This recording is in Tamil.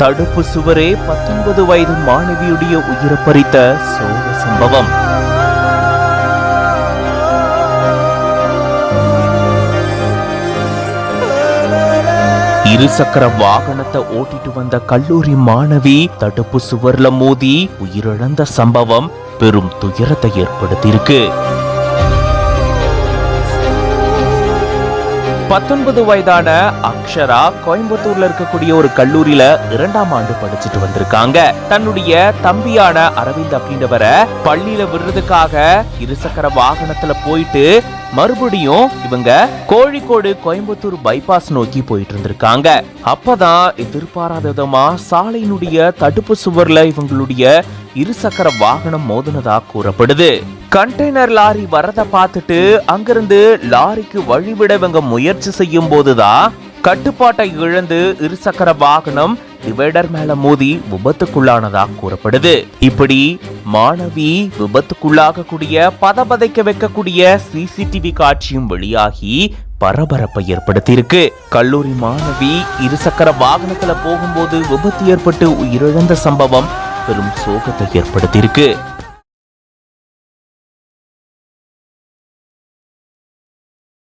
தடுப்பு சுவரே 19 வயது மாணவியுடைய உயிரை பறித்த சோக சம்பவம். இருசக்கர வாகனத்தை ஓட்டிட்டு வந்த கல்லூரி மாணவி தடுப்பு சுவர்ல மோதி உயிரிழந்த சம்பவம் பெரும் துயரத்தை ஏற்படுத்தியிருக்கு. 19 வயதான அக்ஷரா கோயம்புத்தூர்ல இருக்கக்கூடிய ஒரு கல்லூரியில 2ஆம் ஆண்டு படிச்சுட்டு வந்திருக்காங்க. தன்னுடைய தம்பியான அரவிந்த் அப்படின்றவரை பள்ளியில விடுறதுக்காக இருசக்கர வாகனத்துல போயிட்டு மறுபடியும் இவங்க கோழிக்கோடு கோயம்புத்தூர் பைபாஸ் நோக்கி போயிட்டு இருந்திருக்காங்க. அப்பதான் எதிர்பாராத விதமா சாலையினுடைய தடுப்பு சுவர்ல இவங்களுடைய இருசக்கர வாகனம் மோதினதா கூறப்படுது. கண்டெய்னர் லாரி வரத பார்த்துட்டு அங்கிருந்து லாரிக்கு வழிவிட இவங்க முயற்சி செய்யும் போதுதான் கட்டுப்பாட்டை இழந்து இருசக்கர வாகனம் டிவைடர் மேல மோதி விபத்துக்குள்ளானதா கூறப்படுது. இப்படி மாணவி விபத்துக்குள்ளாகக்கூடிய பதபதைக்க வைக்கக்கூடிய சிசிடிவி காட்சியும் வெளியாகி பரபரப்பை ஏற்படுத்தியிருக்கு. கல்லூரி மாணவி இருசக்கர வாகனத்துல போகும்போது விபத்து ஏற்பட்டு உயிரிழந்த சம்பவம் பெரும் சோகத்தை ஏற்படுத்தியிருக்கு.